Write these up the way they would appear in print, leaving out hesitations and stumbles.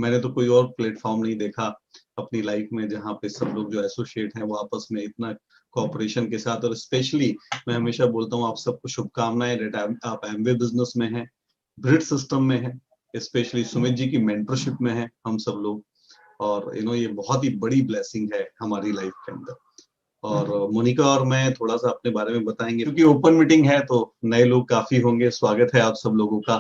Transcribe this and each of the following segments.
मैंने तो कोई और प्लेटफॉर्म नहीं देखा अपनी लाइफ में जहाँ पे सब लोग जो एसोसिएट हैं वो आपस में इतना कोऑपरेशन के साथ, और स्पेशली मैं हमेशा बोलता हूँ आप सबको शुभकामनाएं डेट आप एमवे बिजनेस में हैं, ब्रिड सिस्टम में हैं, स्पेशली सुमित जी की मेंटरशिप में है हम सब लोग। और ये बहुत ही बड़ी ब्लेसिंग है हमारी लाइफ के अंदर। और मोनिका और मैं थोड़ा सा अपने बारे में बताएंगे क्योंकि ओपन मीटिंग है तो नए लोग काफी होंगे। स्वागत है आप सब लोगों का।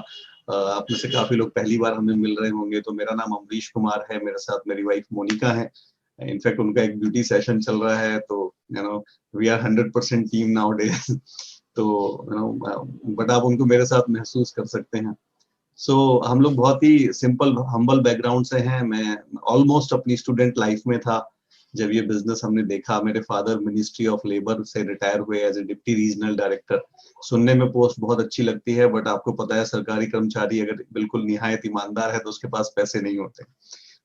आप में से काफी लोग पहली बार हमें मिल रहे होंगे। तो मेरा नाम अमरीश कुमार है, मेरे साथ मेरी वाइफ मोनिका है। इनफैक्ट उनका एक ब्यूटी सेशन चल रहा है, तो we are 100% team now days. तो बट आप उनको मेरे साथ महसूस कर सकते हैं। हम लोग बहुत ही सिंपल हम्बल बैकग्राउंड से हैं। मैं ऑलमोस्ट अपनी स्टूडेंट लाइफ में था जब ये बिजनेस हमने देखा। मेरे फादर मिनिस्ट्री ऑफ लेबर से रिटायर हुए as a deputy regional director. सुनने में पोस्ट बहुत अच्छी लगती है, बट आपको पता है सरकारी कर्मचारी अगर बिल्कुल निहायत ईमानदार है तो उसके पास पैसे नहीं होते।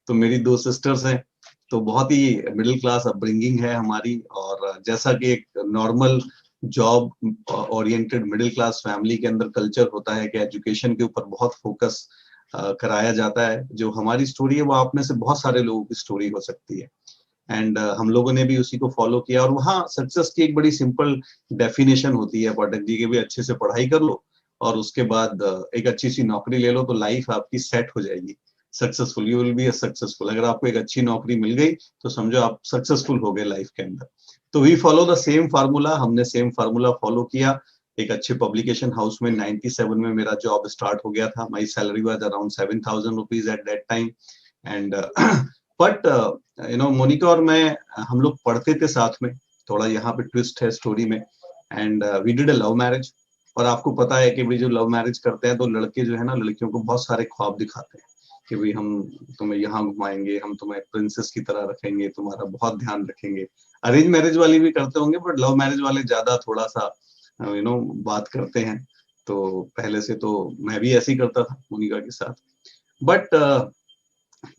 तो मेरी 2 सिस्टर्स हैं, तो बहुत ही मिडिल क्लास अपब्रिंगिंग है हमारी। और जैसा कि एक normal job oriented middle class family के अंदर कल्चर होता है कि एजुकेशन के ऊपर बहुत फोकस कराया जाता है, जो हमारी स्टोरी है वो आप में से बहुत सारे लोगों की स्टोरी हो सकती है। एंड हम लोगों ने भी उसी को फॉलो किया। और वहाँ सक्सेस की एक बड़ी सिंपल डेफिनेशन होती है पाठक जी के भी, अच्छे से पढ़ाई कर लो और उसके बाद एक अच्छी सी नौकरी ले लो तो लाइफ आपकी सेट हो जाएगी, successful, you will be successful. अगर आपको एक अच्छी नौकरी मिल गई तो समझो आप सक्सेसफुल हो गए लाइफ के अंदर। तो we follow the same formula, हमने सेम फार्मूला फॉलो किया। एक अच्छे पब्लिकेशन हाउस में 97 में मेरा जॉब स्टार्ट हो गया था। My salary was around 7,000 rupees at that time. And but Monica और मैं हम लोग पढ़ते थे साथ में। थोड़ा यहाँ पे ट्विस्ट है स्टोरी में। And we did a love marriage. और आपको पता है कि भाई जो लव मैरिज करते हैं तो लड़के जो है ना लड़कियों को बहुत सारे ख्वाब दिखाते हैं कि भाई हम तुम्हें यहाँ घुमाएंगे, हम तुम्हें प्रिंसेस की तरह रखेंगे, तुम्हारा बहुत ध्यान रखेंगे। अरेंज मैरिज वाली भी करते होंगे, बट लव मैरिज वाले ज्यादा थोड़ा सा बात करते हैं। तो पहले से तो मैं भी ऐसे ही करता था मोनिका के साथ। But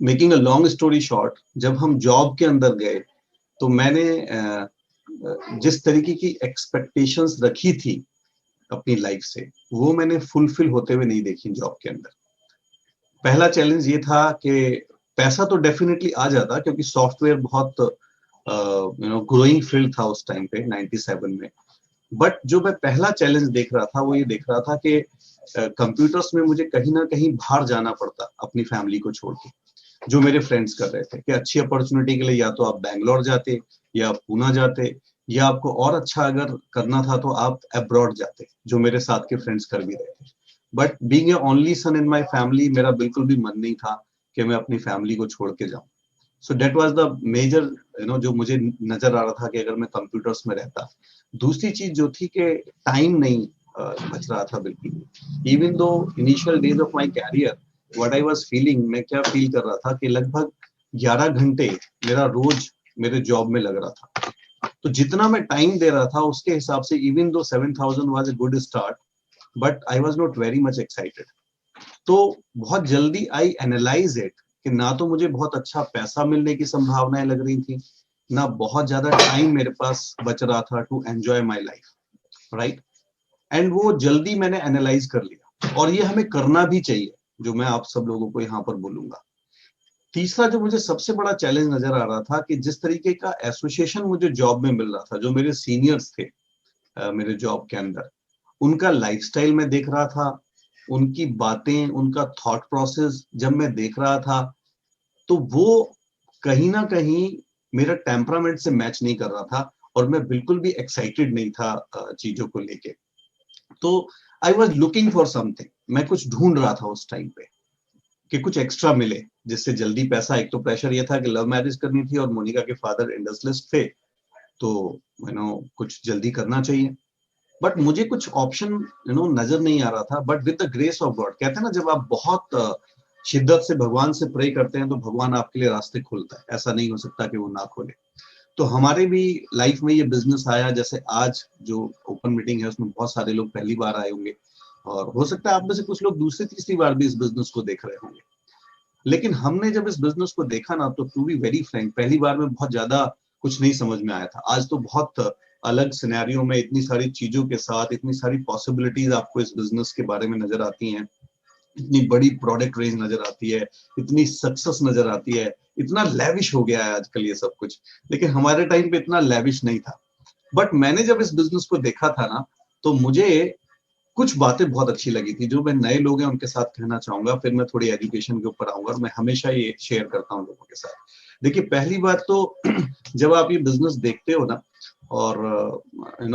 making a long story short, जब हम जॉब के अंदर गए तो मैंने जिस तरीके की एक्सपेक्टेशंस रखी थी अपनी लाइफ से, वो मैंने फुलफिल होते हुए नहीं देखी जॉब के अंदर। पहला चैलेंज ये था कि पैसा तो डेफिनेटली आ जाता क्योंकि सॉफ्टवेयर बहुत ग्रोइंग फील्ड था उस टाइम पे 97 में। बट जो मैं पहला चैलेंज देख रहा था वो ये देख रहा था कि कंप्यूटर्स में मुझे कहीं ना कहीं बाहर जाना पड़ता अपनी फैमिली को छोड़ के। जो मेरे फ्रेंड्स कर रहे थे कि अच्छी अपॉर्चुनिटी के लिए या तो आप बैंगलोर जाते या आप पूना जाते, या आपको और अच्छा अगर करना था तो आप अब्रॉड जाते, जो मेरे साथ के फ्रेंड्स कर भी रहे थे। But being A only son in my family, मेरा बिल्कुल भी मन नहीं था कि मैं अपनी फैमिली को छोड़ के जाऊं। So that was the major जो मुझे नजर आ रहा था कि अगर मैं कंप्यूटर्स में रहता। दूसरी चीज जो थी कि टाइम नहीं बच रहा था बिल्कुल। Even though initial days of my career, what I was feeling, मैं क्या फील कर रहा था कि लगभग 11 घंटे मेरा रोज मेरे जॉब में लग रहा था। तो जितना मैं टाइम दे रहा था उसके हिसाब से even though 7,000 was a good start, but I was not very much excited. तो बहुत जल्दी आई एनालाइज इट कि ना तो मुझे बहुत अच्छा पैसा मिलने की संभावनाएं लग रही थी, ना बहुत ज्यादा टाइम मेरे पास बच रहा था to enjoy my life, right. And वो जल्दी मैंने एनालाइज कर लिया, और ये हमें करना भी चाहिए, जो मैं आप सब लोगों को यहाँ पर बोलूंगा। तीसरा जो मुझे सबसे बड़ा चैलेंज नजर आ रहा था कि जिस तरीके का एसोसिएशन मुझे जॉब में मिल रहा था, जो मेरे सीनियर्स थे मेरे जॉब के अंदर, उनका लाइफस्टाइल में देख रहा था, उनकी बातें, उनका थॉट प्रोसेस जब मैं देख रहा था, तो वो कहीं ना कहीं मेरा टेम्परामेंट से मैच नहीं कर रहा था, और मैं बिल्कुल भी एक्साइटेड नहीं था चीजों को लेके। तो I was looking for something, मैं कुछ ढूंढ रहा था उस टाइम पे कि कुछ एक्स्ट्रा मिले जिससे जल्दी पैसा। एक तो प्रेशर ये था कि लव मैरिज करनी थी और मोनिका के फादर इंडस्ट्रियलिस्ट थे, तो कुछ जल्दी करना चाहिए। बट मुझे कुछ ऑप्शन नजर नहीं आ रहा था। But with the grace of God, कहते हैं ना जब आप बहुत शिद्दत से भगवान से प्रे करते हैं तो भगवान आपके लिए रास्ते खोलता है, ऐसा नहीं हो सकता कि वो ना खोले। तो हमारे भी लाइफ में ये बिजनेस आया, जैसे आज जो ओपन मीटिंग है उसमें बहुत सारे लोग पहली बार आए होंगे, और हो सकता है आप में से कुछ लोग दूसरी तीसरी बार भी इस बिजनेस को देख रहे होंगे। लेकिन हमने जब इस बिजनेस को देखा ना, तो टू बी वेरी फ्रैंक, पहली बार में बहुत ज्यादा कुछ नहीं समझ में आया था। आज तो बहुत अलग सिनेरियो में इतनी सारी चीजों के साथ इतनी सारी पॉसिबिलिटीज आपको इस बिजनेस के बारे में नजर आती हैं। इतनी बड़ी प्रोडक्ट रेंज नजर आती है, इतनी सक्सेस नजर आती है, इतना लेविश हो गया है आजकल ये सब कुछ, लेकिन हमारे टाइम पे इतना लेविश नहीं था। बट मैंने जब इस बिजनेस को देखा था ना, तो मुझे कुछ बातें बहुत अच्छी लगी थी जो मैं नए लोग हैं उनके साथ कहना चाहूंगा, फिर मैं थोड़ी एजुकेशन के ऊपर आऊंगा और मैं हमेशा ये शेयर करता हूँ लोगों के साथ। देखिए पहली बात तो जब आप ये बिजनेस देखते हो ना, और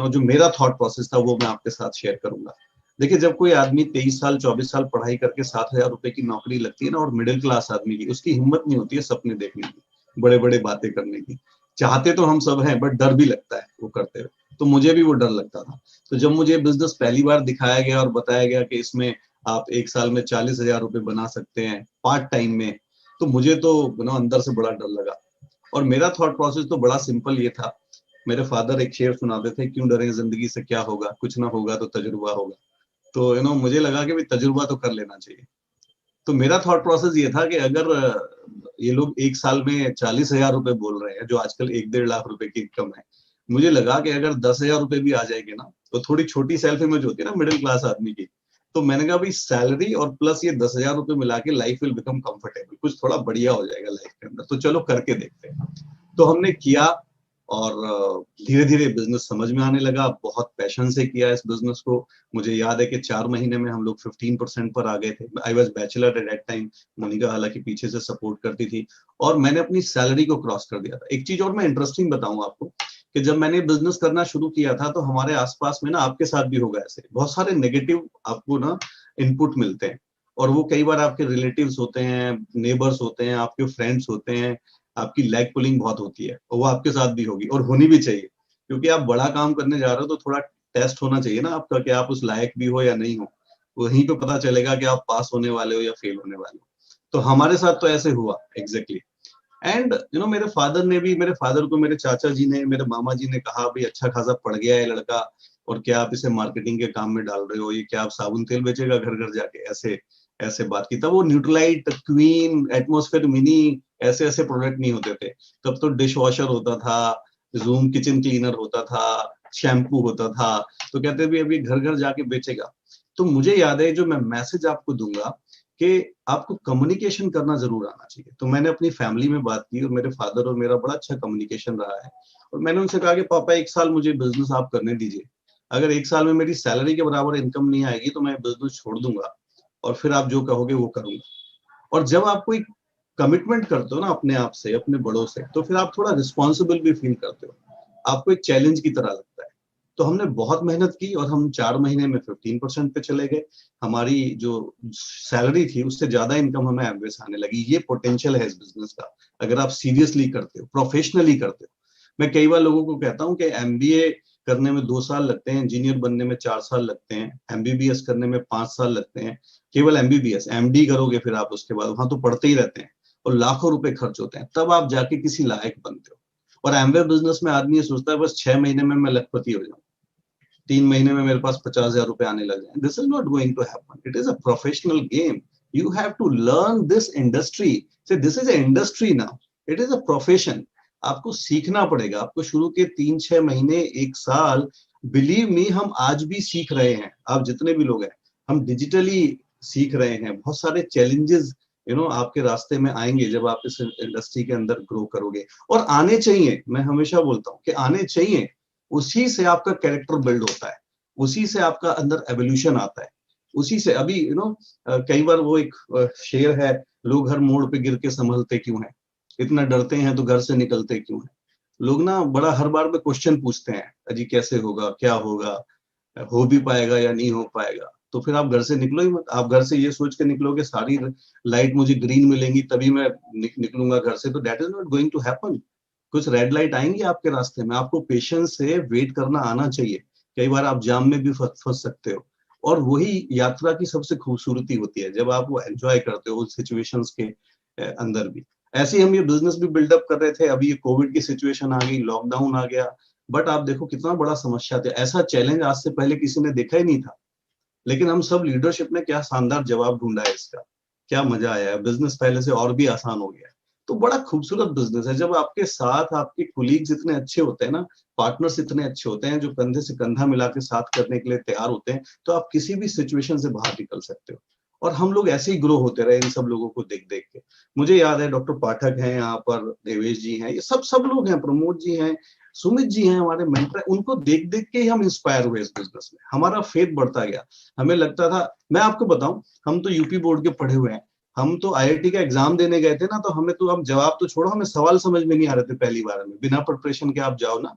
जो मेरा थॉट प्रोसेस था वो मैं आपके साथ शेयर करूंगा। देखिए जब कोई आदमी 23 साल 24 साल पढ़ाई करके 7,000 रुपए की नौकरी लगती है ना, और मिडिल क्लास आदमी की उसकी हिम्मत नहीं होती है सपने देखने की, बड़े बड़े बातें करने की। चाहते तो हम सब हैं बट डर भी लगता है वो करते हुए, तो मुझे भी वो डर लगता था। तो जब मुझे बिजनेस पहली बार दिखाया गया और बताया गया कि इसमें आप एक साल में 40,000 रुपए बना सकते हैं पार्ट टाइम में, तो मुझे तो अंदर से बड़ा डर लगा। और मेरा थॉट प्रोसेस तो बड़ा सिंपल ये था। मेरे फादर एक शेर सुनाते थे, क्यों डरे जिंदगी से क्या होगा, कुछ ना होगा तो तजुर्बा होगा। तो मुझे लगा कि भाई तजुर्बा तो कर लेना चाहिए। तो मेरा थॉट प्रोसेस ये था कि अगर ये लोग एक साल में 40,000 रुपए बोल रहे हैं, जो आजकल 1-1.5 लाख रुपए की इनकम है, मुझे लगा कि अगर 10,000 रुपए भी आ जाएंगे ना, तो थोड़ी छोटी सैलरी में जो होती है ना मिडिल क्लास आदमी की, तो मैंने कहा भाई सैलरी और प्लस ये 10,000 रुपए मिला के लाइफ विल बिकम कंफर्टेबल, कुछ थोड़ा बढ़िया हो जाएगा लाइफ के अंदर, तो चलो करके देखते हैं। तो हमने किया, और धीरे धीरे बिजनेस समझ में आने लगा, बहुत पैशन से किया इस बिजनेस को। मुझे याद है कि 4 महीने में हम लोग 15% पर आ गए थे। I was bachelor at that time, Monica हालांकि पीछे से सपोर्ट करती थी, और मैंने अपनी सैलरी को क्रॉस कर दिया था। एक चीज और मैं इंटरेस्टिंग बताऊं आपको, कि जब मैंने बिजनेस करना शुरू किया था तो हमारे आसपास में ना, आपके साथ भी होगा ऐसे, बहुत सारे नेगेटिव आपको ना इनपुट मिलते हैं। और वो कई बार आपके रिलेटिव्स होते हैं, नेबर्स होते हैं, आपके फ्रेंड्स होते हैं, आपकी लेग पुलिंग बहुत होती है, और वो आपके साथ भी होगी और होनी भी चाहिए, क्योंकि आप बड़ा काम करने जा रहे हो तो थोड़ा टेस्ट होना चाहिए ना आपका, कि आप उस लायक भी हो या नहीं हो। वहीं पे पता चलेगा कि आप पास होने वाले हो या फेल होने वाले हो। तो हमारे साथ तो ऐसे हुआ एग्जैक्टली। एंड मेरे फादर ने भी, मेरे फादर को मेरे चाचा जी ने, मेरे मामा जी ने कहा भाई अच्छा खासा पढ़ गया है लड़का, और क्या आप इसे मार्केटिंग के काम में डाल रहे हो, ये क्या आप साबुन तेल बेचेगा घर घर जाके, ऐसे ऐसे बात की। तब वो न्यूट्रलाइट, क्वीन, एटमॉस्फेयर मिनी, ऐसे ऐसे प्रोडक्ट नहीं होते थे। तब तो डिश वॉशर होता था, जूम किचन क्लीनर होता था, शैम्पू होता था। तो कहते भी अभी घर घर जाके बेचेगा। तो मुझे याद है, जो मैं मैसेज आपको दूंगा कि आपको कम्युनिकेशन करना जरूर आना चाहिए। तो मैंने अपनी फैमिली में बात की, और मेरे फादर और मेरा बड़ा अच्छा कम्युनिकेशन रहा है। और मैंने उनसे कहा कि पापा 1 साल मुझे बिजनेस आप करने दीजिए, अगर 1 साल में मेरी सैलरी के बराबर इनकम नहीं आएगी तो मैं बिजनेस छोड़ दूंगा, और फिर आप जो कहोगे वो करूंगा। और जब आप कोई कमिटमेंट करते हो ना अपने आप से, अपने बड़ों से, तो फिर आप थोड़ा रिस्पॉन्सिबल भी फील करते हो, आपको एक चैलेंज की तरह लगता है। तो हमने बहुत मेहनत की, और हम 4 महीने में 15% पे चले गए। हमारी जो सैलरी थी उससे ज्यादा इनकम हमें एवरेज आने लगी। ये पोटेंशियल है इस बिजनेस का, अगर आप सीरियसली करते हो, प्रोफेशनली करते हो। मैं कई बार लोगों को कहता हूँ कि एमबीए करने में 2 साल लगते हैं, इंजीनियर बनने में 4 साल लगते हैं, एमबीबीएस करने में 5 साल लगते हैं। केवल एमबीबीएस, एमडी करोगे फिर आप उसके बाद वहां तो पढ़ते ही रहते हैं, और लाखों रुपए खर्च होते हैं, तब आप जाके किसी लायक बनते हो। और एमवे बिजनेस में आदमी ये सोचता है बस 6 महीने में मैं लखपति हो जाऊं, 3 महीने में मेरे पास 50,000 रुपए आने लग जाए। This is not going to happen, it is a professional game. You have to learn this industry, say this is a industry now, it is a profession. आपको सीखना पड़ेगा, आपको शुरू के 3-6 महीने, 1 साल, बिलीव मी हम आज भी सीख रहे हैं। आप जितने भी लोग हैं, हम डिजिटली सीख रहे हैं। बहुत सारे चैलेंजेस आपके रास्ते में आएंगे जब आप इस इंडस्ट्री के अंदर ग्रो करोगे, और आने चाहिए। मैं हमेशा बोलता हूँ कि आने चाहिए। उसी से आपका कैरेक्टर बिल्ड होता है, उसी से आपका अंदर एवोल्यूशन आता है, उसी से। अभी कई बार वो एक शेर है, लोग हर मोड़ पे गिर के संभलते क्यों हैं, इतना डरते हैं तो घर से निकलते क्यों हैं। लोग ना बड़ा हर बार में क्वेश्चन पूछते हैं, अजी कैसे होगा, क्या होगा, हो भी पाएगा या नहीं हो पाएगा। तो फिर आप घर से निकलो ही मत। आप घर से ये सोच के निकलोगे सारी लाइट मुझे ग्रीन मिलेंगी तभी मैं निकलूंगा घर से, तो that is not going to happen. कुछ रेड लाइट आएंगी आपके रास्ते में, आपको पेशेंस से वेट करना आना चाहिए। कई बार आप जाम में भी फंस सकते हो, और वही यात्रा की सबसे खूबसूरती होती है, जब आप वो एंजॉय करते हो उस सिचुएशंस के अंदर भी। ऐसे ही हम ये बिजनेस भी बिल्डअप कर रहे थे। अभी ये कोविड की सिचुएशन आ गई, लॉकडाउन आ गया, बट आप देखो कितना बड़ा समस्या था। ऐसा चैलेंज आज से पहले किसी ने देखा ही नहीं था, लेकिन हम सब लीडरशिप ने क्या शानदार जवाब ढूंढा है इसका। क्या मजा आया है, बिजनेस पहले से और भी आसान हो गया है। तो बड़ा खूबसूरत बिजनेस है, जब आपके साथ आपके कुलीग्स इतने अच्छे होते हैं ना, पार्टनर्स इतने अच्छे होते हैं, जो कंधे से कंधा मिला के साथ करने के लिए तैयार होते हैं, तो आप किसी भी सिचुएशन से बाहर निकल सकते हो। और हम लोग ऐसे ही ग्रो होते रहे इन सब लोगों को देख देख के। मुझे याद है डॉक्टर पाठक हैं यहाँ पर, देवेश जी हैं, ये सब लोग हैं, प्रमोद जी हैं, सुमित जी हैं, हमारे मेंटर, उनको देख देख के ही हम इंस्पायर हुए इस बिजनेस में, हमारा फेथ बढ़ता गया। हमें लगता था, मैं आपको बताऊं, हम तो यूपी बोर्ड के पढ़े हुए हैं, हम तो आईआईटी का एग्जाम देने गए थे ना, तो हमें तो अब जवाब तो छोड़ो, हमें सवाल समझ में नहीं आ रहे थे पहली बार में, बिना प्रिपरेशन के आप जाओ ना,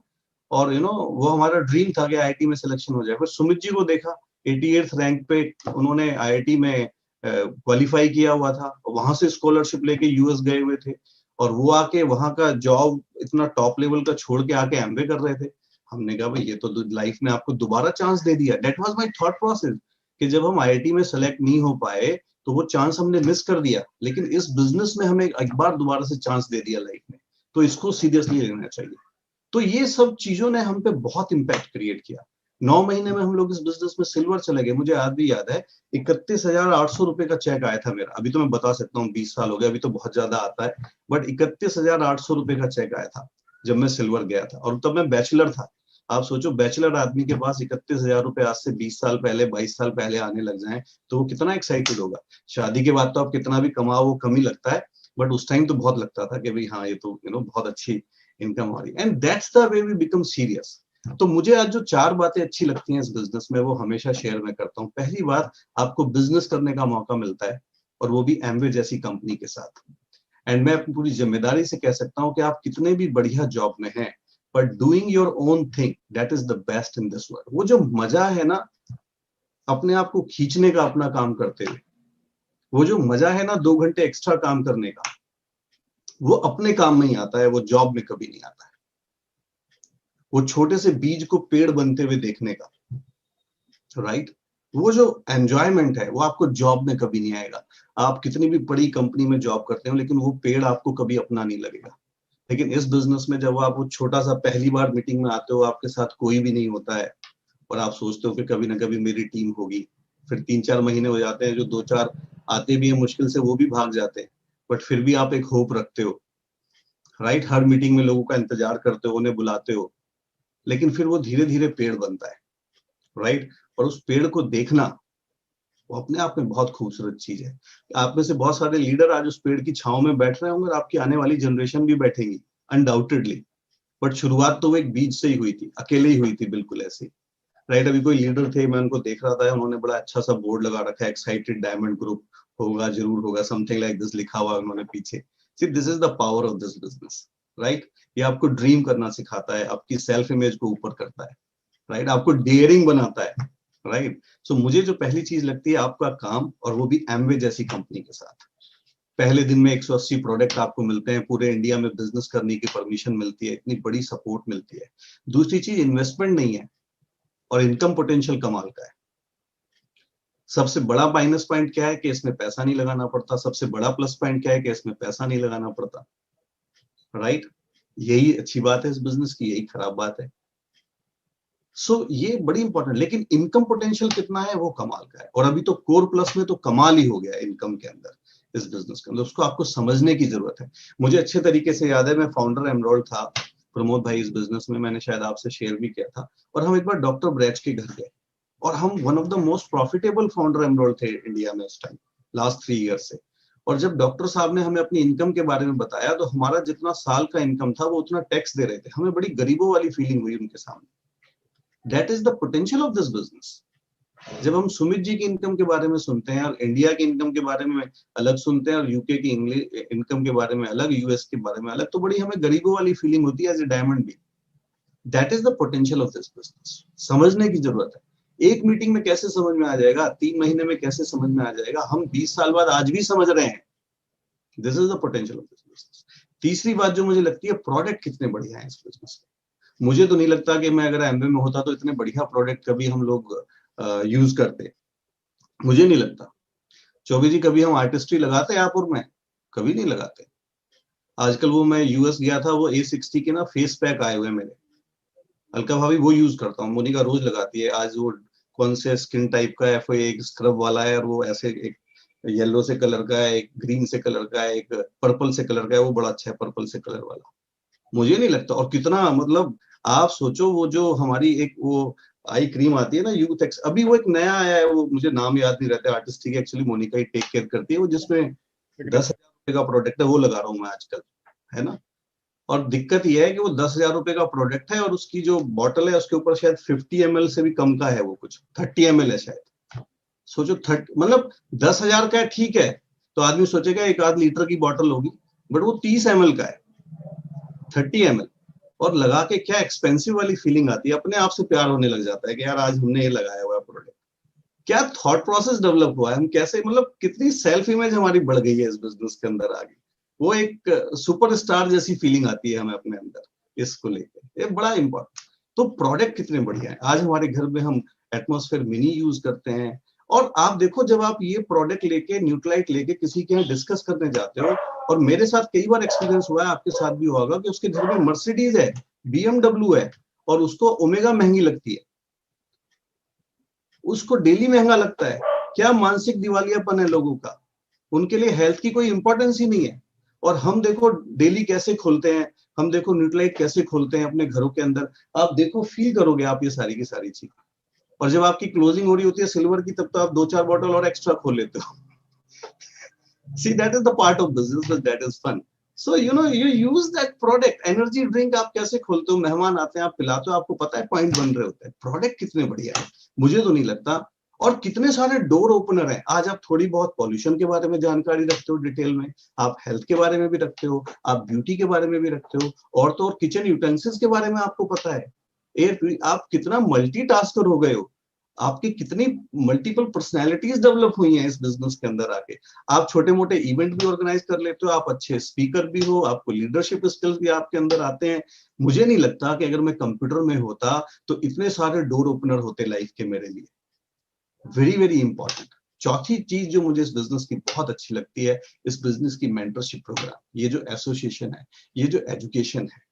और वो हमारा ड्रीम था कि आईआईटी में सिलेक्शन हो जाए। फिर सुमित जी को देखा, 88th रैंक पे उन्होंने आईआईटी में क्वालिफाई किया हुआ था, वहां से स्कॉलरशिप लेके यूएस गए हुए थे, और वो आके वहां का जॉब इतना टॉप लेवल का छोड़ के आके एमबीए कर रहे थे। हमने कहा भाई ये तो लाइफ में आपको दोबारा चांस दे दिया। That was my thought process, कि जब हम आईआईटी में सेलेक्ट नहीं हो पाए तो वो चांस हमने मिस कर दिया, लेकिन इस बिजनेस में हमें एक बार दोबारा से चांस दे दिया लाइफ में, तो इसको सीरियसली लेना चाहिए। तो ये सब चीजों ने हम पे बहुत इंपैक्ट क्रिएट किया। 9 महीने में हम लोग इस बिजनेस में सिल्वर चले गए। मुझे आज भी याद है, 31,800 का चेक आया था मेरा। अभी तो मैं बता सकता हूँ 20 साल हो गए, अभी तो बहुत ज्यादा आता है, बट 31,800 का चेक आया था जब मैं सिल्वर गया था, और तब मैं बैचलर था। आप सोचो, बैचलर आदमी के पास 31,000 आज से 20 साल पहले, 22 साल पहले आने लग जाए तो वो कितना एक्साइटेड होगा। शादी के बाद तो आप कितना भी कमाओ वो कम ही लगता है, बट उस टाइम तो बहुत लगता था कि भाई हाँ ये तो बहुत अच्छी इनकम आ रही है। And that's the way we become serious. तो मुझे आज जो 4 बातें अच्छी लगती हैं इस बिजनेस में, वो हमेशा शेयर में करता हूँ। पहली बात, आपको बिजनेस करने का मौका मिलता है, और वो भी एमवे जैसी कंपनी के साथ। एंड मैं अपनी पूरी जिम्मेदारी से कह सकता हूँ कि आप कितने भी बढ़िया जॉब में हैं, but doing your own thing, that is the best in this world. वो जो मजा है ना अपने आप को खींचने का अपना काम करते हुए, वो जो मजा है ना 2 घंटे एक्स्ट्रा काम करने का, वो अपने काम में ही आता है, वो जॉब में कभी नहीं आता है। वो छोटे से बीज को पेड़ बनते हुए देखने का, राइट, वो जो एंजॉयमेंट है वो आपको जॉब में कभी नहीं आएगा। आप कितनी भी बड़ी कंपनी में जॉब करते हो, लेकिन वो पेड़ आपको कभी अपना नहीं लगेगा। लेकिन इस बिजनेस में जब आप वो छोटा सा पहली बार मीटिंग में आते हो, आपके साथ कोई भी नहीं होता है, और आप सोचते हो कि कभी ना कभी मेरी टीम होगी, फिर 3-4 महीने हो जाते हैं, जो 2-4 आते भी हैं मुश्किल से, वो भी भाग जाते हैं, बट फिर भी आप एक होप रखते हो, राइट। हर मीटिंग में लोगों का इंतजार करते हो, उन्हें बुलाते हो, लेकिन फिर वो धीरे धीरे पेड़ बनता है, राइट। और उस पेड़ को देखना, वो अपने आप में बहुत खूबसूरत चीज है। आप में से बहुत सारे लीडर आज उस पेड़ की छांव में बैठ रहे होंगे, और आपकी आने वाली जनरेशन भी बैठेगी अनडाउटेडली, बट शुरुआत तो वो एक बीज से ही हुई थी, अकेले ही हुई थी, बिल्कुल ऐसे, राइट। अभी कोई लीडर थे, मैं उनको देख रहा था, उन्होंने बड़ा अच्छा सा बोर्ड लगा रखा है, एक्साइटेड डायमंड ग्रुप होगा, जरूर होगा, समथिंग लाइक दिस लिखा हुआ है उन्होंने पीछे। See, this is the power of this business, right. ये आपको ड्रीम करना सिखाता है, आपकी सेल्फ इमेज को ऊपर करता है, राइट, आपको डेयरिंग बनाता है, राइट। सो मुझे जो पहली चीज लगती है, आपका काम, और वो भी एमवे जैसी कंपनी के साथ। पहले दिन में 180 प्रोडक्ट आपको मिलते हैं, पूरे इंडिया में बिजनेस करने की परमिशन मिलती है, इतनी बड़ी सपोर्ट मिलती है। दूसरी चीज, इन्वेस्टमेंट नहीं है, और इनकम पोटेंशियल कमाल का है। सबसे बड़ा माइनस पॉइंट क्या है कि इसमें पैसा नहीं लगाना पड़ता, सबसे बड़ा प्लस पॉइंट क्या है कि इसमें पैसा नहीं लगाना पड़ता, राइट। यही अच्छी बात है इस बिजनेस की, यही खराब बात है। ये बड़ी इंपॉर्टेंट, लेकिन इनकम पोटेंशियल कितना है वो कमाल का है, और अभी तो कोर प्लस में तो कमाल ही हो गया इनकम के अंदर, इस बिजनेस के अंदर। उसको आपको समझने की जरूरत है। मुझे अच्छे तरीके से याद है, मैं फाउंडर एनरोल्ड था, प्रमोद भाई, इस बिजनेस में, मैंने शायद आपसे शेयर भी किया था, और हम एक बार डॉक्टर ब्रैच के घर गए, और हम one of the most profitable founder enrol थे इंडिया में उस टाइम, लास्ट 3 ईयर से। और जब डॉक्टर साहब ने हमें अपनी इनकम के बारे में बताया, तो हमारा जितना साल का इनकम था वो उतना टैक्स दे रहे थे। हमें बड़ी गरीबों वाली फीलिंग हुई उनके सामने। That is the potential of this business. जब हम सुमित जी की इनकम के बारे में सुनते हैं, और इंडिया की इनकम के बारे में अलग सुनते हैं, और यूके की इंग्लिश इनकम के बारे में अलग, यूएस के बारे में अलग, तो बड़ी हमें गरीबों वाली फीलिंग होती है एज ए डायमंड भी। That is the potential of this business. समझने की जरूरत है। एक मीटिंग में कैसे समझ में आ जाएगा, 3 महीने में कैसे समझ में आ जाएगा, हम 20 साल बाद आज भी समझ रहे हैं। This is the potential of this business. तीसरी बात जो मुझे लगती है, प्रोडक्ट कितने बढ़िया है इस बिजनेस के। मुझे तो नहीं लगता कि मैं अगर एमबीए में होता तो इतने बढ़िया प्रोडक्ट कभी हम लोग यूज करते, मुझे नहीं लगता। चौबे जी, कभी हम आर्टिस्ट्री लगाते यापुर में? कभी नहीं लगाते। आजकल वो, मैं यूएस गया था, वो A60 के ना फेस पैक आए हुए मेरे, अलका भाभी, वो यूज करता हूँ, मोनिका रोज लगाती है। आज वो कौन से स्किन टाइप का है, कोई एक स्क्रब वाला है, और वो ऐसे एक येलो से कलर का है, एक ग्रीन से कलर का है, एक पर्पल से कलर का है, वो बड़ा अच्छा है पर्पल से कलर वाला। मुझे नहीं लगता। और कितना, मतलब आप सोचो, वो जो हमारी एक वो आई क्रीम आती है ना यूथ एक्स, अभी वो एक नया आया है, वो मुझे नाम याद नहीं रहता, आर्टिस्ट की एक्चुअली मोनिका ही टेक केयर करती है वो, जिसमें 10,000 रुपए का प्रोडक्ट है, वो लगा रहा हूँ मैं आजकल, है ना। और दिक्कत ये है कि वो 10,000 रुपए का प्रोडक्ट है और उसकी जो बॉटल है उसके ऊपर शायद 50 ml से भी कम का है, वो कुछ 30 ml है शायद। सोचो 30, मतलब 10,000 का है ठीक है, तो आदमी सोचेगा एक आध लीटर की बॉटल होगी, बट वो 30 ml का है, 30 ml। और लगा के क्या एक्सपेंसिव वाली फीलिंग आती है, अपने आप से प्यार होने लग जाता है कि यार आज हमने ये लगाया हुआ प्रोडक्ट। क्या थॉट प्रोसेस डेवलप हुआ है, हम कैसे, मतलब कितनी सेल्फ इमेज हमारी बढ़ गई है इस बिजनेस के अंदर आगे, वो एक सुपरस्टार जैसी फीलिंग आती है हमें अपने अंदर इसको लेकर, ये बड़ा इंपॉर्टेंट। तो प्रोडक्ट कितने बढ़िया है, आज हमारे घर में हम एटमॉस्फेयर मिनी यूज करते हैं। और आप देखो जब आप ये प्रोडक्ट लेके, न्यूट्रलाइट लेके किसी के यहाँ डिस्कस करने जाते हो, और मेरे साथ कई बार एक्सपीरियंस हुआ है, आपके साथ भी हुआ होगा, कि उसके घर में मर्सिडीज है, BMW है, और उसको ओमेगा महंगी लगती है, उसको डेली महंगा लगता है। क्या मानसिक दिवालियापन है लोगों का, उनके लिए हेल्थ की कोई इंपॉर्टेंस ही नहीं है। और हम देखो डेली कैसे खोलते हैं, हम देखो न्यूट्रलाइट कैसे खोलते हैं अपने घरों के अंदर, आप देखो फील करोगे आप ये सारी की सारी चीज। और जब आपकी क्लोजिंग हो रही होती है सिल्वर की, तब तो आप 2-4 बॉटल और एक्स्ट्रा खोल लेते हो। See, that is the part of business, but that is fun. So you use that product, energy drink आप कैसे खोलते हो, मेहमान आते हैं आप पिलाते हो, आपको पता है पॉइंट बन रहे होते हैं, प्रोडक्ट कितने बढ़िया है, मुझे तो नहीं लगता। और कितने सारे डोर ओपनर हैं, आज आप थोड़ी बहुत पॉल्यूशन के बारे में जानकारी रखते हो डिटेल में, आप हेल्थ के बारे में भी रखते हो, आप ब्यूटी के बारे में भी रखते हो, और तो और किचन यूटेंसिल्स के बारे में आपको पता है, आप कितना मल्टीटास्कर हो गए हो, आपकी कितनी मल्टीपल पर्सनैलिटीज डेवलप हुई हैं इस बिजनेस के अंदर आके। आप छोटे मोटे इवेंट भी ऑर्गेनाइज कर लेते हो, आप अच्छे स्पीकर भी हो, आपको लीडरशिप स्किल्स भी आपके अंदर आते हैं। मुझे नहीं लगता कि अगर मैं कंप्यूटर में होता तो इतने सारे डोर ओपनर होते लाइफ के मेरे लिए। Very very important. चौथी चीज जो मुझे इस बिजनेस की बहुत अच्छी लगती है, इस बिजनेस की मेंटरशिप प्रोग्राम, ये जो एसोसिएशन है, ये जो एजुकेशन है,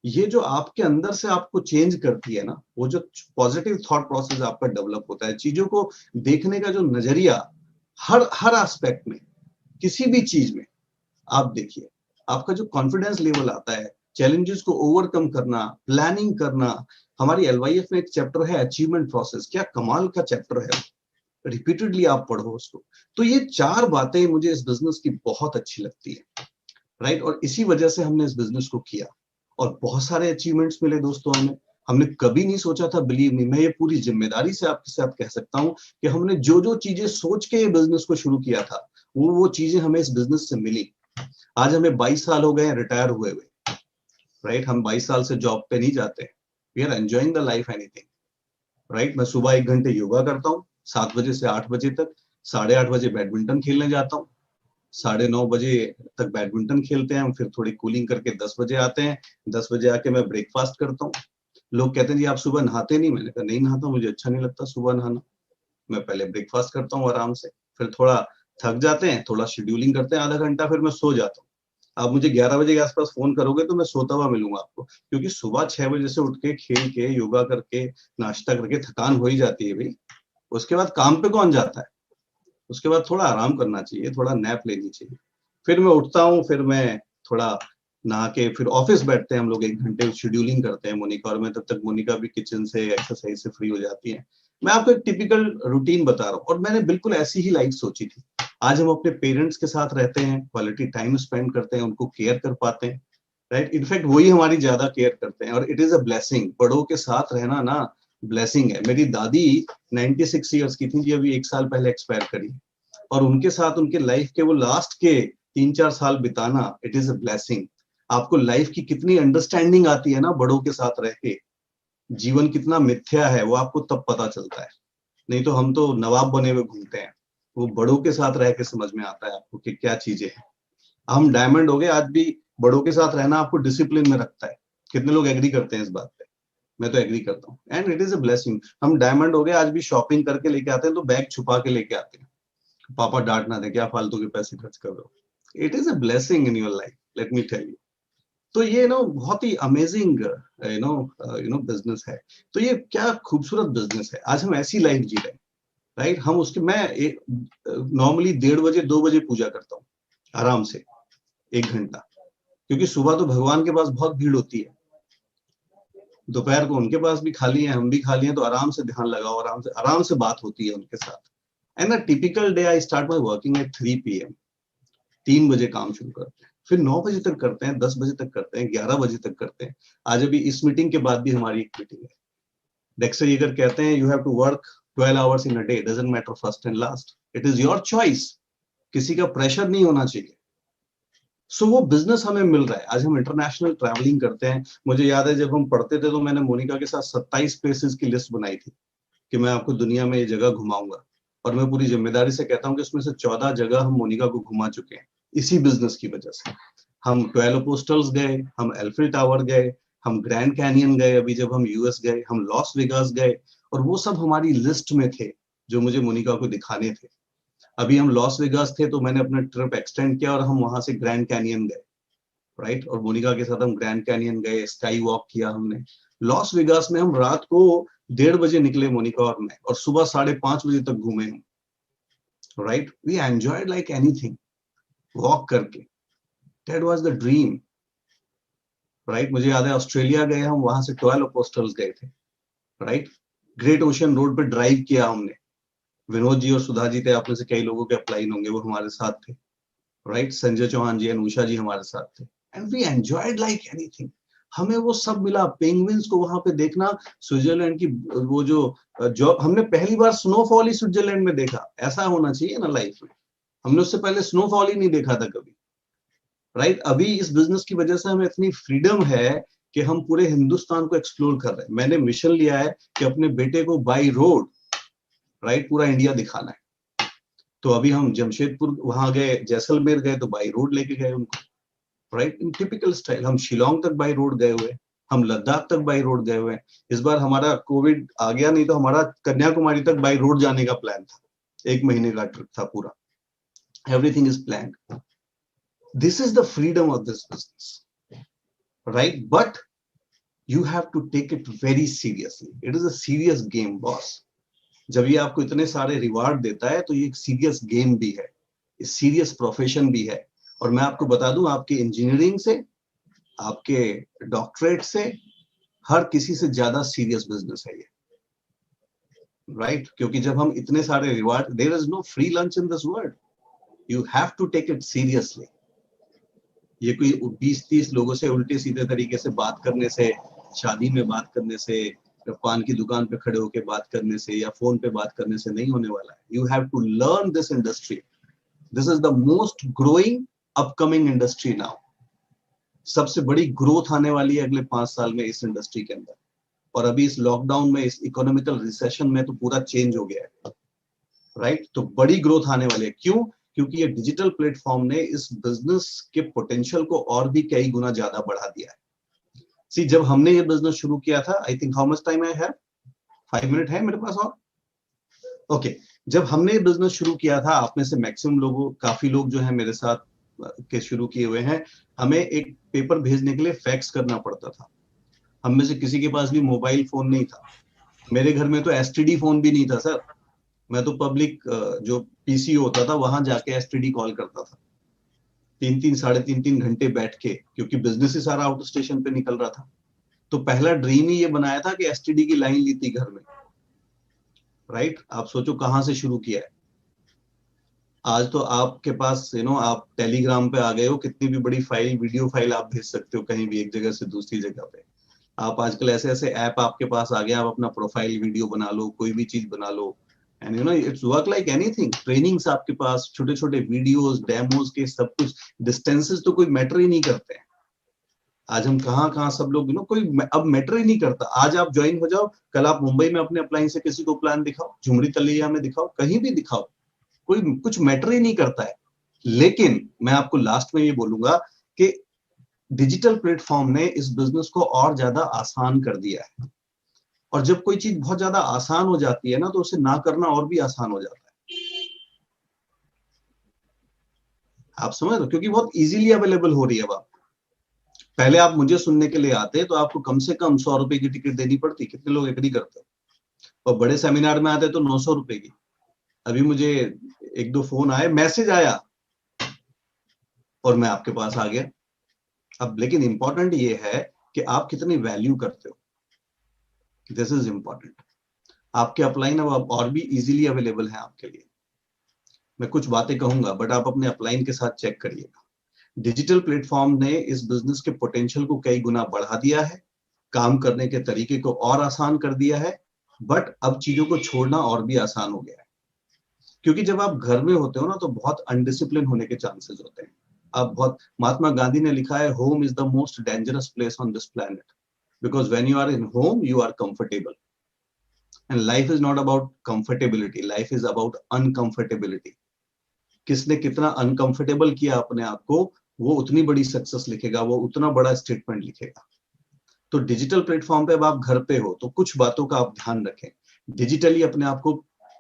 ये जो आपके अंदर से आपको चेंज करती है ना, वो जो पॉजिटिव थॉट प्रोसेस आपका डेवलप होता है, चीजों को देखने का जो नजरिया, हर हर एस्पेक्ट में, किसी भी चीज में आप देखिए, आपका जो कॉन्फिडेंस लेवल आता है, चैलेंजेस को ओवरकम करना, प्लानिंग करना। हमारी LYF में एक चैप्टर है अचीवमेंट प्रोसेस, क्या कमाल का चैप्टर है, रिपीटेडली आप पढ़ो उसको। तो ये 4 बातें मुझे इस बिजनेस की बहुत अच्छी लगती है, राइट। और इसी वजह से हमने इस बिजनेस को किया, और बहुत सारे अचीवमेंट्स मिले दोस्तों हमें। हमने कभी नहीं सोचा था, बिलीव मी, मैं ये पूरी जिम्मेदारी से आपके साथ कह सकता हूँ कि हमने जो जो चीजें सोच के ये बिजनेस को शुरू किया था, वो चीजें हमें इस बिजनेस से मिली। आज हमें 22 साल हो गए हैं रिटायर हुए हुए, राइट। हम 22 साल से जॉब पे नहीं जाते, we are enjoying the life anything, right. मैं सुबह 1 घंटे योगा करता हूँ 7 बजे से 8 बजे तक, 8:30 बजे बैडमिंटन खेलने जाता हूँ, 9:30 बजे तक बैडमिंटन खेलते हैं हम, फिर थोड़ी कूलिंग करके 10 बजे आते हैं, 10 बजे आके मैं ब्रेकफास्ट करता हूँ। लोग कहते हैं जी आप सुबह नहाते नहीं, मैंने कहा नहीं नहाता, मुझे अच्छा नहीं लगता सुबह नहाना। मैं पहले ब्रेकफास्ट करता हूँ आराम से, फिर थोड़ा थक जाते हैं, थोड़ा शेड्यूलिंग करते हैं आधा घंटा, फिर मैं सो जाता हूँ। आप मुझे 11 बजे के आसपास फोन करोगे तो मैं सोता हुआ मिलूंगा आपको, क्योंकि सुबह 6 बजे से उठ के खेल के योगा करके नाश्ता करके थकान हो ही जाती है भाई। उसके बाद काम पे कौन जाता है, उसके बाद थोड़ा आराम करना चाहिए, थोड़ा नैप लेनी चाहिए। फिर मैं उठता हूँ, फिर मैं थोड़ा नहा के फिर ऑफिस बैठते हैं हम लोग, 1 घंटे शेड्यूलिंग करते हैं मोनिका और मैं, तब तक मोनिका भी किचन से एक्सरसाइज से फ्री हो जाती है। मैं आपको एक टिपिकल रूटीन बता रहा हूँ, और मैंने बिल्कुल ऐसी ही लाइफ सोची थी। आज हम अपने पेरेंट्स के साथ रहते हैं, क्वालिटी टाइम स्पेंड करते हैं, उनको केयर कर पाते हैं, राइट। इनफैक्ट वही हमारी ज्यादा केयर करते हैं, और इट इज अ ब्लेसिंग, बड़ों के साथ रहना ना ब्लेसिंग है। मेरी दादी 96 ईयर्स की थी जी, अभी 1 साल पहले एक्सपायर करी, और उनके साथ उनके लाइफ के वो लास्ट के 3-4 साल बिताना, इट इज अ ब्लेसिंग। आपको लाइफ की कितनी अंडरस्टैंडिंग आती है ना बड़ों के साथ रह के, जीवन कितना मिथ्या है वो आपको तब पता चलता है। नहीं तो हम तो नवाब बने हुए घूमते हैं, वो बड़ों के साथ रह के समझ में आता है आपको कि क्या चीजें हैं। हम डायमंड हो गए, आज भी बड़ों के साथ रहना आपको डिसिप्लिन में रखता है। कितने लोग एग्री करते हैं इस बात पे, मैं तो एग्री करता हूँ, and it is a blessing. हम डायमंड हो गए, आज भी शॉपिंग करके लेके आते हैं तो बैग छुपा के लेके आते हैं, पापा डांट ना दे क्या फालतू के पैसे खर्च कर रहे हो। It is a blessing in your life, let me tell you. तो ये नो बहुत ही अमेजिंग बिजनेस है। तो ये क्या खूबसूरत बिजनेस है, आज हम ऐसी लाइफ जी रहे हैं, राइट। हम उसके, मैं नॉर्मली 1:30 बजे 2 बजे पूजा करता हूँ आराम से 1 घंटा, क्योंकि सुबह तो भगवान के पास बहुत भीड़ होती है, दोपहर को उनके पास भी खाली है, हम भी खाली हैं, तो आराम से ध्यान लगाओ, आराम से बात होती है उनके साथ। And a typical day I start my working at 3 PM, 3 बजे काम शुरू करते हैं, फिर 9 बजे तक करते हैं, 10 बजे तक करते हैं, 11 बजे तक करते हैं। आज अभी इस मीटिंग के बाद भी हमारी एक मीटिंग है। डेक्स्टर ईगर कहते हैं you have to work 12 hours in a day, doesn't matter first and last, it is your choice. किसी का प्रेशर नहीं होना चाहिए। सो वो बिजनेस हमें मिल रहा है। आज हम इंटरनेशनल ट्रैवलिंग करते हैं। मुझे याद है जब हम पढ़ते थे तो मैंने मोनिका के साथ 27 प्लेसेस की लिस्ट बनाई थी कि मैं आपको दुनिया में ये जगह घुमाऊंगा, और मैं पूरी जिम्मेदारी से कहता हूँ कि उसमें से 14 जगह हम मोनिका को घुमा चुके हैं इसी बिजनेस की वजह से। हम 12 पोस्टल्स गए, हम एल्फिल टावर गए, हम ग्रैंड कैनियन गए, अभी जब हम यूएस गए, हम लॉस वेगास गए, और वो सब हमारी लिस्ट में थे जो मुझे मोनिका को दिखाने थे। अभी हम लॉस वेगास थे तो मैंने अपना ट्रिप एक्सटेंड किया और हम वहां से ग्रैंड कैनियन गए, राइट। और मोनिका के साथ हम ग्रैंड कैनियन गए, स्काई वॉक किया हमने। लॉस वेगास में हम रात को 1:30 बजे निकले मोनिका और मैं, और सुबह 5:30 बजे तक घूमे हम, right. We enjoyed like anything, walk करके। That was the dream, right. मुझे याद है ऑस्ट्रेलिया गए हम, वहां से 12 पोस्टल्स गए थे, राइट। ग्रेट ओशन रोड पे ड्राइव किया हमने। विनोद जी और सुधा जी थे, आप में से कई लोगों के अपलाइन होंगे, वो हमारे साथ थे, राइट। संजय चौहान जी, अनुषा जी हमारे साथ थे, and we enjoyed like anything. हमें वो सब मिला, पेंगुइन्स को वहां पे देखना, स्विट्जरलैंड की वो जो हमने पहली बार स्नोफॉल ही स्विट्जरलैंड में देखा। ऐसा होना चाहिए ना लाइफ में, हमने उससे पहले स्नोफॉल ही नहीं देखा था कभी, राइट। अभी इस बिजनेस की वजह से हमें इतनी फ्रीडम है कि हम पूरे हिंदुस्तान को एक्सप्लोर कर रहे हैं। मैंने मिशन लिया है कि अपने बेटे को बाई रोड, राइट, पूरा इंडिया दिखाना है। तो अभी हम जमशेदपुर वहां गए, जैसलमेर गए तो बाई रोड लेके गए उनको, राइट, इन टिपिकल स्टाइल। हम शिलोंग तक बाई रोड गए हुए, हम लद्दाख तक बाई रोड गए हुए हैं। इस बार हमारा कोविड आ गया, नहीं तो हमारा कन्याकुमारी तक बाई रोड जाने का प्लान था, 1 महीने का ट्रिप था पूरा। Everything is planned. This is the freedom of this business, right, but you have to take it very seriously. It is a serious game, boss. जब ये आपको इतने सारे रिवार्ड देता है तो ये एक सीरियस गेम भी है, सीरियस प्रोफेशन भी है। और मैं आपको बता दूं, आपके इंजीनियरिंग से, आपके डॉक्टरेट से, हर किसी से ज्यादा सीरियस बिजनेस है ये, राइट। क्योंकि जब हम इतने सारे reward, there is no free lunch in this world, you have to take it seriously. ये कोई 20-30 लोगों से उल्टे सीधे तरीके से बात करने से, शादी में बात करने से, पान की दुकान पे खड़े होकर बात करने से, या फोन पे बात करने से नहीं होने वाला है। You have to learn this industry. This is the most growing upcoming industry now. सबसे बड़ी ग्रोथ आने वाली है अगले 5 साल में इस इंडस्ट्री के अंदर। और अभी इस लॉकडाउन में, इस इकोनॉमिकल रिसेशन में तो पूरा चेंज हो गया है, राइट। तो बड़ी ग्रोथ आने वाली है। क्यों? क्योंकि ये डिजिटल प्लेटफॉर्म ने इस बिजनेस के पोटेंशियल को और भी कई गुना ज्यादा बढ़ा दिया है। सी, जब हमने ये बिजनेस शुरू किया था, I think, how much time I have, 5 minute है मेरे पास और, ओके। जब हमने ये बिजनेस शुरू किया था, आप में से मैक्सिमम लोगों, काफी लोग जो है मेरे साथ के शुरू किए हुए हैं, हमें एक पेपर भेजने के लिए फैक्स करना पड़ता था। हम में से किसी के पास भी मोबाइल फोन नहीं था। मेरे घर में तो एसटीडी फोन भी नहीं था सर। मैं तो पब्लिक जो पीसी होता था वहां जाके एसटीडी कॉल करता था, 3-3 3.5-3 घंटे बैठ के, क्योंकि बिजनेस ही सारा आउट स्टेशन पे निकल रहा था। तो पहला ड्रीम ही ये बनाया था कि एसटीडी की लाइन ली थी घर में, राइट। आप सोचो कहां से शुरू किया है। आज तो आपके पास आप टेलीग्राम पे आ गए हो, कितनी भी बड़ी फाइल, वीडियो फाइल आप भेज सकते हो कहीं भी, एक जगह से दूसरी जगह पे। आप आजकल ऐसे ऐसे ऐप आपके पास आ गया, आप अपना प्रोफाइल वीडियो बना लो, कोई भी चीज बना लो, and it's work like anything. Trainings आपके पास, छोटे छोटे वीडियोस, डेमोस के सब कुछ। डिस्टेंसेस तो कोई मैटर ही नहीं करते हैं। आज हम कहाँ कहाँ सब लोग, कोई अब मैटर ही नहीं करता। आज आप ज्वाइन हो जाओ, कल आप मुंबई में अपने अपलाइन से किसी को प्लान दिखाओ, झुमरी तलैया में दिखाओ, कहीं भी दिखाओ, कोई कुछ मैटर ही नहीं करता है। लेकिन मैं आपको लास्ट में ये बोलूंगा कि डिजिटल प्लेटफॉर्म ने इस बिजनेस को और ज्यादा आसान कर दिया है। और जब कोई चीज बहुत ज्यादा आसान हो जाती है ना, तो उसे ना करना और भी आसान हो जाता है। आप समझ रहे हो? क्योंकि बहुत इजीली अवेलेबल हो रही है। अब पहले आप मुझे सुनने के लिए आते तो आपको कम से कम 100 रुपए की टिकट देनी पड़ती। कितने लोग एग्री करते? और बड़े सेमिनार में आते तो 900 रुपए की। अभी मुझे 1-2 फोन आए, मैसेज आया, और मैं आपके पास आ गया। अब लेकिन इंपॉर्टेंट ये है कि आप कितनी वैल्यू करते हो। This is important. आपके अपलाइन अब और भी इजीली अवेलेबल है आपके लिए। मैं कुछ बातें कहूंगा बट आप अपने अपलाइन के साथ चेक करिएगा। डिजिटल प्लेटफॉर्म ने इस बिजनेस के पोटेंशियल को कई गुना बढ़ा दिया है, काम करने के तरीके को और आसान कर दिया है, बट अब चीजों को छोड़ना और भी आसान हो गया है। क्योंकि जब आप घर में होते हो ना तो बहुत अनडिसिप्लिन होने के चांसेस होते हैं। आप बहुत, महात्मा गांधी ने लिखा है, home is the most dangerous place on this planet, because when you are in home you are comfortable, and life is not about comfortability, life is about uncomfortability. किसने कितना अनकंफर्टेबल किया अपने आप को, वो उतनी बड़ी सक्सेस लिखेगा, वो उतना बड़ा स्टेटमेंट लिखेगा। तो डिजिटल प्लेटफॉर्म पे अब आप घर पे हो तो कुछ बातों का आप ध्यान रखें, डिजिटली अपने आप को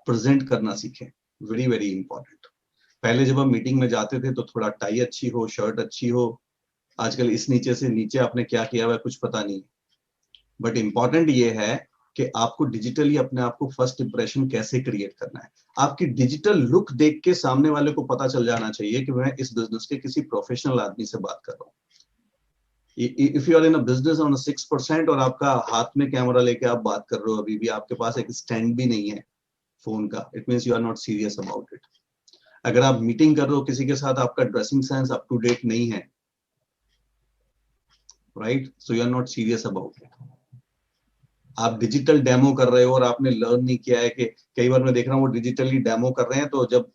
प्रेजेंट करना सीखें, वेरी वेरी इंपॉर्टेंट। पहले जब हम मीटिंग में जाते थे तो थोड़ा टाई अच्छी हो, शर्ट अच्छी हो, आजकल इस नीचे से नीचे आपने क्या किया हुआ है कुछ पता नहीं। बट इंपॉर्टेंट ये है कि आपको डिजिटली अपने आप को फर्स्ट इंप्रेशन कैसे क्रिएट करना है। आपकी डिजिटल लुक देख के सामने वाले को पता चल जाना चाहिए कि मैं इस बिजनेस के किसी प्रोफेशनल आदमी से बात कर रहा हूँ। If you are in a business on 6% और आपका हाथ में कैमरा लेके आप बात कर रहे हो, अभी भी आपके पास एक स्टैंड भी नहीं है फोन का, it means you are not serious about it. अगर आप मीटिंग कर रहे हो किसी के साथ, आपका dressing sense up to date नहीं है, right, so you are not serious about it. आप डिजिटल डेमो कर रहे हो और आपने लर्न नहीं किया है कि, कई बार मैं देख रहा हूँ वो डिजिटली डेमो कर रहे हैं तो जब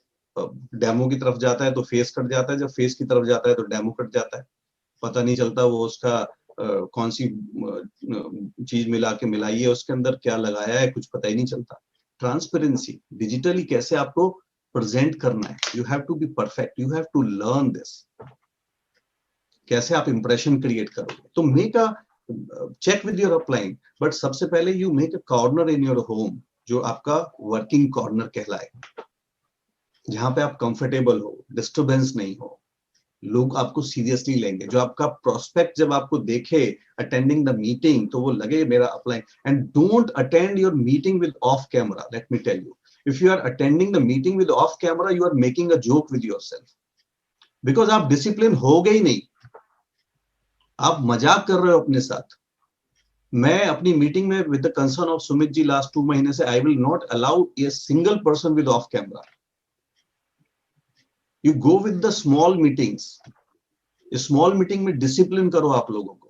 डेमो की तरफ जाता है तो फेस कट जाता है, जब फेस की तरफ जाता है तो डेमो कट जाता है, पता नहीं चलता वो उसका कौन सी चीज मिला के मिलाई है, उसके अंदर क्या लगाया है, कुछ पता ही नहीं चलता। ट्रांसपेरेंसी, डिजिटली कैसे आपको प्रेजेंट करना है, you have to be perfect, you have to learn this. कैसे आप इंप्रेशन क्रिएट करोगे, तो make a check with your upline, but सबसे पहले you make a corner in your home जो आपका वर्किंग कॉर्नर कहलाए, जहां पे आप कंफर्टेबल हो, डिस्टरबेंस नहीं हो, लोग आपको सीरियसली लेंगे। जो आपका प्रोस्पेक्ट जब आपको देखे अटेंडिंग द मीटिंग तो वो लगे मेरा upline. And don't attend your meeting with off camera, let me tell you, if you are attending the meeting with off camera you are making a joke with yourself, because आप discipline हो गए ही नहीं, आप मजाक कर रहे हो अपने साथ। मैं अपनी मीटिंग में with the concern of Sumit ji last 2 महीने से, I will not allow a single person with off camera. You go with the small meetings, small meeting में डिसिप्लिन करो आप लोगों को।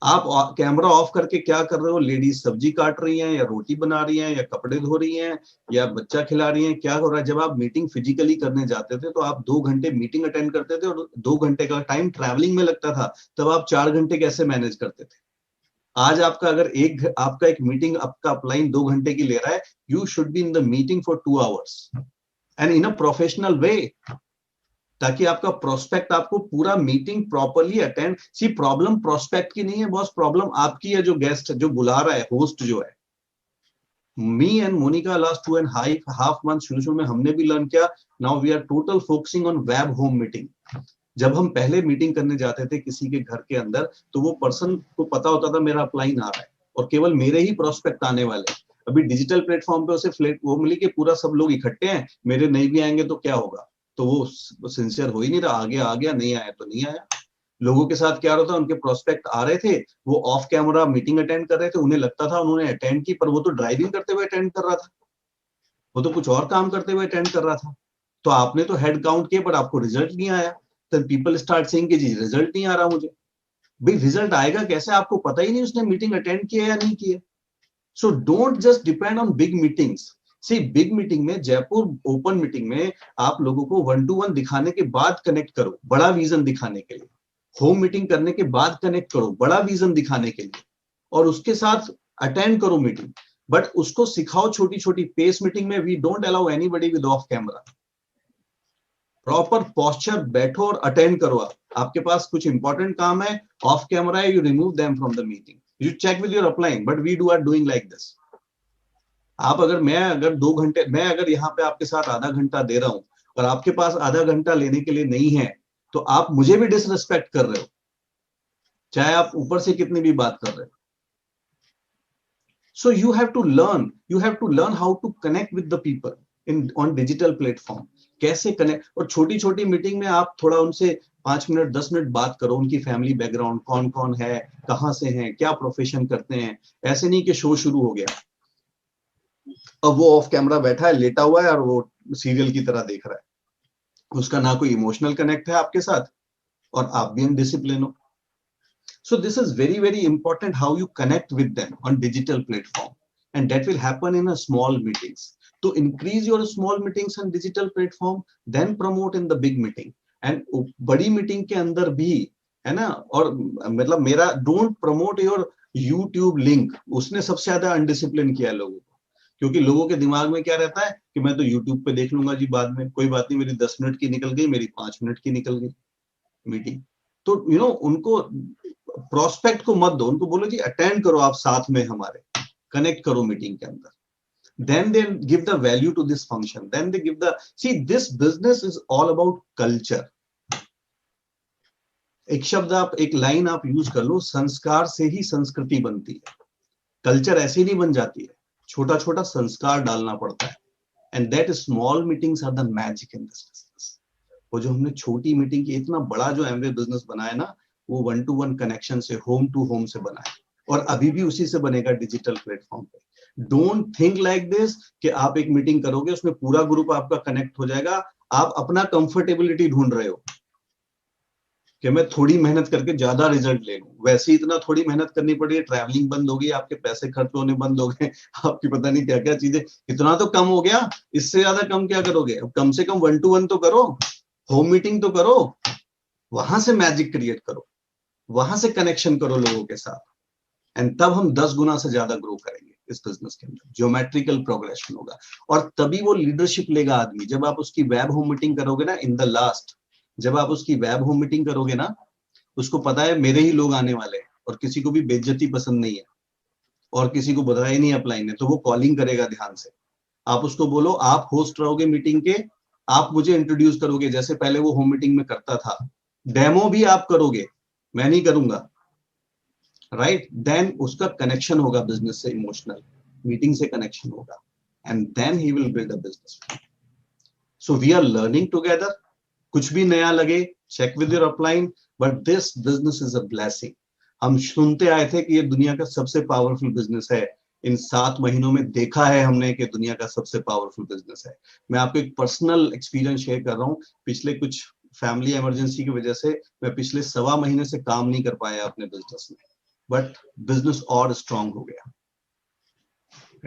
आप कैमरा ऑफ करके क्या कर रहे हो, लेडीज सब्जी काट रही हैं या रोटी बना रही हैं या कपड़े धो रही हैं या बच्चा खिला रही हैं, क्या हो रहा है। जब आप मीटिंग फिजिकली करने जाते थे तो आप 2 घंटे मीटिंग अटेंड करते थे और 2 घंटे का टाइम ट्रैवलिंग में लगता था, तब आप 4 घंटे कैसे मैनेज करते थे। आज आपका अगर आपका एक मीटिंग आपका अपलाइन 2 घंटे की ले रहा है, you should be in the meeting for 2 hours and in a professional way, ताकि आपका प्रोस्पेक्ट आपको पूरा मीटिंग प्रॉपर्ली अटेंड। सी प्रॉब्लम प्रोस्पेक्ट की नहीं है बॉस, प्रॉब्लम आपकी है, जो गेस्ट जो बुला रहा है, होस्ट जो है। Me and Monica last 2.5 month शुरू में हमने भी लर्न किया, now we are total focusing on web home meeting. जब हम पहले मीटिंग करने जाते थे किसी के घर के अंदर तो वो पर्सन को पता होता था मेरा अपलाइन आ रहा है और केवल मेरे ही प्रोस्पेक्ट आने वाले। अभी डिजिटल प्लेटफॉर्म पे उसे फ्लेट वो मिली कि पूरा सब लोग इकट्ठे हैं, मेरे नहीं भी आएंगे तो क्या होगा, तो वो सिंसियर हो ही नहीं रहा, आ गया नहीं आया तो नहीं आया। लोगों के साथ क्या होता था, उनके प्रोस्पेक्ट आ रहे थे, वो ऑफ कैमरा मीटिंग अटेंड कर रहे थे, उन्हें लगता था उन्होंने अटेंड की, पर वो तो ड्राइविंग करते हुए अटेंड कर रहा था, वो तो कुछ और काम करते हुए अटेंड कर रहा था। तो आपने तो हेड काउंट किए पर आपको रिजल्ट नहीं आया। तो पीपल स्टार्ट सेइंग कि जी रिजल्ट नहीं आ रहा मुझे। भाई रिजल्ट आएगा कैसे, आपको पता ही नहीं उसने मीटिंग अटेंड किया या नहीं किया। So don't just depend on big meetings. See big meeting में, जयपुर ओपन मीटिंग में आप लोगों को 1 to 1 दिखाने के बाद कनेक्ट करो, बड़ा विजन दिखाने के लिए। होम मीटिंग करने के बाद कनेक्ट करो, बड़ा विजन दिखाने के लिए, और उसके साथ अटेंड करो मीटिंग। बट उसको सिखाओ छोटी छोटी पेस मीटिंग में। We don't allow anybody with off camera. Proper posture, बैठो और अटेंड करो। आपके पास कुछ इंपॉर्टेंट काम है, ऑफ कैमरा है, you remove them from the meeting, you check with your upline, but we are doing like this. मैं अगर 2 घंटे, मैं अगर यहाँ पे आपके साथ आधा घंटा दे रहा हूं और आपके पास आधा घंटा लेने के लिए नहीं है, तो आप मुझे भी डिसरिस्पेक्ट कर रहे हो, चाहे आप ऊपर से कितनी भी बात कर रहे हो। So you have to learn how to connect with the people in on digital platform। कैसे कनेक्ट, और छोटी छोटी मीटिंग में आप थोड़ा उनसे 5 मिनट 10 मिनट बात करो, उनकी फैमिली बैकग्राउंड, कौन कौन है, कहाँ से हैं, क्या प्रोफेशन करते हैं। ऐसे नहीं कि शो शुरू हो गया अब वो ऑफ कैमरा बैठा है, लेटा हुआ है और वो सीरियल की तरह देख रहा है, उसका ना कोई इमोशनल कनेक्ट है आपके साथ और आप भी डिसिप्लिन हो। So this is very, very important how you connect with them on digital platform, and that will happen in a small meetings. To increase your small meetings on digital platform, then promote in the big meeting. And बड़ी meeting के अंदर भी है ना, और मतलब मेरा don't promote your YouTube link, उसने सबसे ज्यादा अनडिसिप्लिन किया लोगों को, क्योंकि लोगों के दिमाग में क्या रहता है कि मैं तो यूट्यूब पे देख लूंगा जी, बाद में कोई बात नहीं, मेरी 10 मिनट की निकल गई, मेरी 5 मिनट की निकल गई मीटिंग। तो उनको प्रोस्पेक्ट को मत दो, उनको बोलो जी अटेंड करो आप साथ में हमारे, कनेक्ट करो मीटिंग के अंदर, then they give the value to this function, then they give the, see this business is all about culture। एक शब्द आप, एक लाइन आप यूज कर लो, संस्कार से ही संस्कृति बनती है, कल्चर ऐसे नहीं बन जाती है, छोटा छोटा संस्कार डालना पड़ता है। And that small meetings are the magic in this business. वो जो हमने छोटी मीटिंग की इतना बड़ा जो एमवे बिजनेस बनाया ना, वो 1-to-1 कनेक्शन से, होम टू होम से बना है, और अभी भी उसी से बनेगा डिजिटल प्लेटफॉर्म पे। डोंट थिंक लाइक दिस कि आप एक मीटिंग करोगे उसमें पूरा ग्रुप आपका कनेक्ट हो जाएगा। आप अपना कंफर्टेबिलिटी ढूंढ रहे हो कि मैं थोड़ी मेहनत करके ज्यादा रिजल्ट ले लूं, वैसे इतना थोड़ी मेहनत करनी पड़ी है, ट्रैवलिंग बंद हो गई, आपके पैसे खर्च होने बंद हो गए, आपकी पता नहीं क्या क्या चीजें, इतना तो कम हो गया, इससे ज्यादा कम क्या करोगे? अब कम से कम 1-to-1 तो करो, होम मीटिंग तो करो, वहां से मैजिक क्रिएट करो, वहां से कनेक्शन करो लोगों के साथ, एंड तब हम 10 गुना से ज्यादा ग्रो करेंगे इस बिजनेस के अंदर, ज्योमेट्रिकल प्रोग्रेशन होगा, और तभी वो लीडरशिप लेगा आदमी। जब आप उसकी वेब होम मीटिंग करोगे ना, इन द लास्ट, जब आप उसकी वेब होम मीटिंग करोगे ना, उसको पता है मेरे ही लोग आने वाले हैं, और किसी को भी बेइज्जती पसंद नहीं है, और किसी को बधाई नहीं अप्लाई है, तो वो कॉलिंग करेगा ध्यान से। आप उसको बोलो आप होस्ट रहोगे मीटिंग के, आप मुझे इंट्रोड्यूस करोगे, जैसे पहले वो होम मीटिंग में करता था, डेमो भी आप करोगे, मैं नहीं करूंगा, राइट? देन उसका कनेक्शन होगा बिजनेस से, इमोशनल मीटिंग से कनेक्शन होगा, and then he will build a business. So we are learning together. कुछ भी नया लगे, check with your upline, but this business is a blessing. हम सुनते आए थे कि ये दुनिया का सबसे पावरफुल बिजनेस है, इन 7 महीनों में देखा है हमने कि दुनिया का सबसे पावरफुल बिजनेस है। मैं आपको एक पर्सनल एक्सपीरियंस शेयर कर रहा हूँ। पिछले कुछ फैमिली इमरजेंसी की वजह से मैं पिछले 1.25 महीने से काम नहीं कर पाया अपने बिजनेस में, बट बिजनेस और स्ट्रांग हो गया।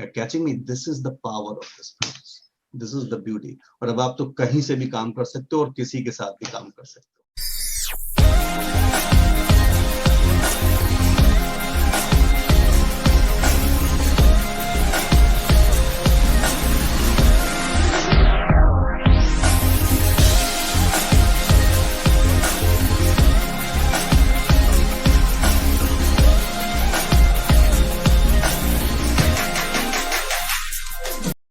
Catching me, this is the power of this business, this is the beauty. और अब आप तो कहीं से भी काम कर सकते हो और किसी के साथ भी काम कर सकते हो।